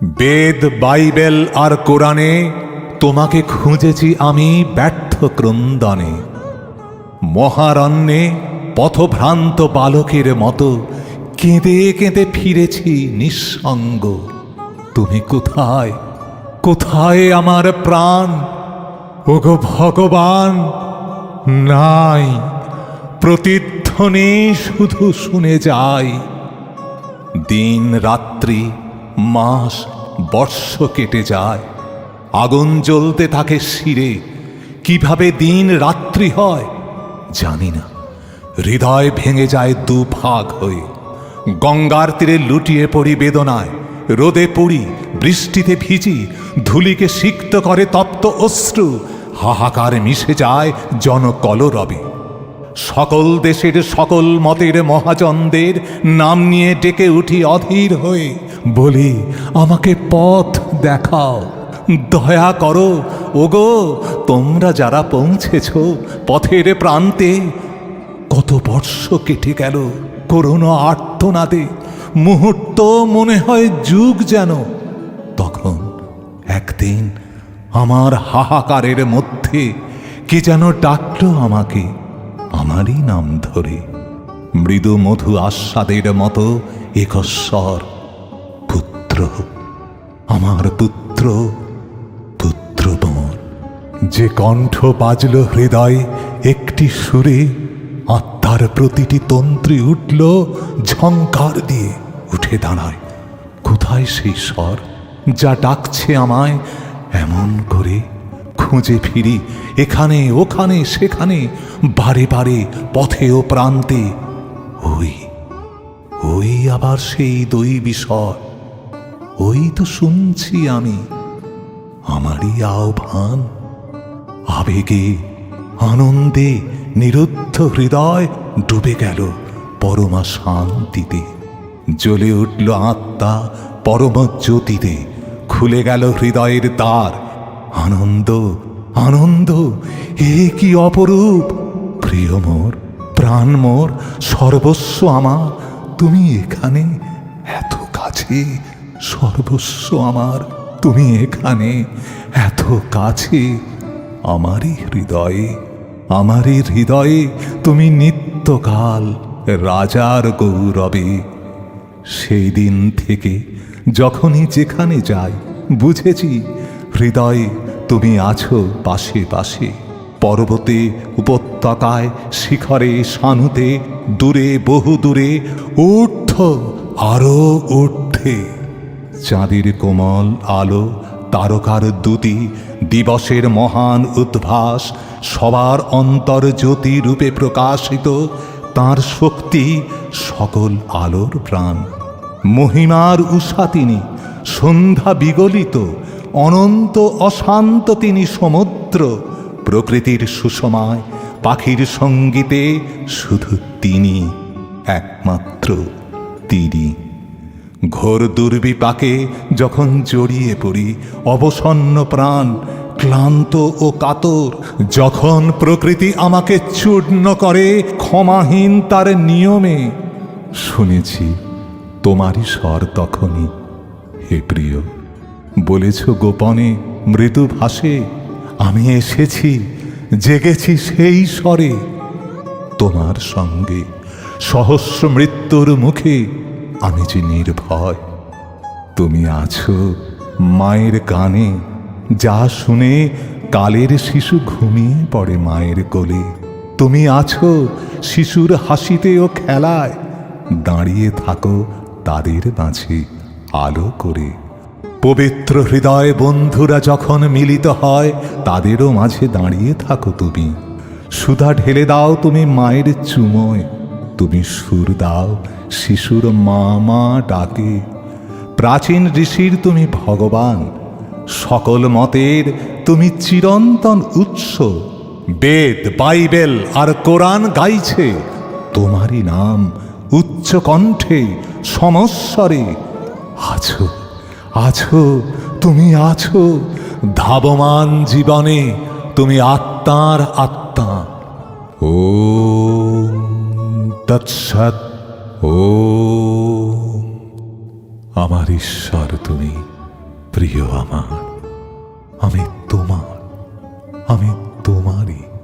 বেদ, Bible আর কোরআনে তোমাকে খুঁজেছি আমি ব্যর্থ ক্রন্দনে। মহারণ্যে পথভ্রান্ত বালকের মতো কেঁদে কেঁদে ফিরেছি নিঃসঙ্গ। তুমি কোথায়, কোথায় আমার প্রাণ? ওগো ভগবান, নাই, প্রতিধ্বনি শুধু শুনে যাই। দিন রাত্রি, মাস, বর্ষ কেটে যায়, আগুন জ্বলতে থাকে শিরে। কিভাবে দিন রাত্রি হয় জানি না। হৃদয় ভেঙে যায় দুভাগ হয়ে। গঙ্গার তীরে লুটিয়ে পড়ি বেদনায়, রোদে পড়ি, বৃষ্টিতে ভিজি, ধুলিকে সিক্ত করে তপ্ত অশ্রু। হাহাকার মিশে যায় জনকলরবে। সকল দেশের সকল মতের মহাজনদের নাম নিয়ে ডেকে উঠি অধীর হয়ে, বলি আমাকে পথ দেখাও, দয়া করো। ওগো, তোমরা যারা পৌঁছেছ পথের প্রান্তে, কত বর্ষ কেটে গেল করুণ আর্তনাদে। মুহূর্ত মনে হয় যুগ যেন। তখন একদিন আমার হাহাকারের মধ্যে কে যেন ডাকলো আমাকে, আমারই নাম ধরে, মৃদু মধু আস্বাদের মতো একস্বর, পুত্র, আমার পুত্র, পুত্র মোর। যে কণ্ঠ বাজল হৃদয়ে একটি সুরে, আত্মার প্রতিটি তন্ত্রী উঠল ঝংকার দিয়ে। উঠে দাঁড়ায়, কোথায় সেই স্বর যা ডাকছে আমায় এমন করে? খুঁজে ফিরি এখানে ওখানে সেখানে, বারে বারে পথে ও প্রান্তে। ওই ওই আবার সেই দৈবী স্বর, ওই তো শুনছি আমি, আমারই আহ্বান। আবেগে আনন্দে নিরুদ্ধ হৃদয় ডুবে গেল পরমা শান্তিতে। জ্বলে উঠল আত্মা পরম জ্যোতিতে। খুলে গেল হৃদয়ের দ্বার। আনন্দ, আনন্দ, এ কি অপরূপ! প্রিয় মোর, প্রাণ মোর, সর্বস্ব আমার, তুমি এখানে এত কাছে। সর্বস্ব আমার, তুমি এখানে এত কাছে। আমারই হৃদয়ে, আমারই হৃদয়ে তুমি নিত্যকাল রাজার গৌরবে। সেই দিন থেকে যখনই যেখানে যাই বুঝেছি হৃদয়ে তুমি আছো পাশে পাশে। পর্বতে, উপত্যকায়, শিখরে, সানুতে, দূরে, বহু দূরে, ঊর্ধ্ব, আরো ঊর্ধ্বে। চাঁদের কোমল আলো, তারকার দ্যুতি, দিবসের মহান উদ্ভাস, সবার অন্তর জ্যোতি রূপে প্রকাশিত। তাঁর শক্তি সকল আলোর প্রাণ। মহিমার উষা তিনি, সন্ধ্যা বিগলিত, অনন্ত অশান্ত তিনি সমুদ্র। প্রকৃতির সুষমায়, পাখির সঙ্গীতে শুধু তিনি, একমাত্র তিনি। ঘোর দুর্বিপাকে যখন জড়িয়ে পড়ি অবসন্ন প্রাণ, ক্লান্ত ও কাতর, যখন প্রকৃতি আমাকে চূর্ণ করে ক্ষমাহীন তার নিয়মে, শুনেছি তোমারই স্বর তখনই। হে প্রিয়, বলেছ গোপনে মৃদু ভাষে, আমি এসেছি, জেগেছি সেই স্বরে। তোমার সঙ্গে সহস্র মৃত্যুর মুখে আমি যে নির্ভয়। তুমি আছো মায়ের কানে, যা শুনে কালের শিশু ঘুমিয়ে পড়ে মায়ের কোলে। তুমি আছো শিশুর হাসিতে ও খেলায়, দাঁড়িয়ে থাকো তাদের মাঝে আলো করে। পবিত্র হৃদয় বন্ধুরা যখন মিলিত হয় তাদেরও মাঝে দাঁড়িয়ে থাকো তুমি। সুধা ঢেলে দাও তুমি মায়ের চুমোয়, তুমি সুর দাও শিশুর মা মা ডাকে। প্রাচীন ঋষির তুমি ভগবান, সকল মতের তুমি চিরন্তন উৎস। বেদ, বাইবেল আর কোরআন গাইছে তোমারই নাম উচ্চ কণ্ঠে সমস্বরে। আছো, আছো, তুমি আছো ধাবমান জীবনে, তুমি আত্মার আত্মা। ওম তৎসৎ। ওম। আমার ঈশ্বর তুমি। প্রিয় আমার, আমি তোমার, আমি তোমারই।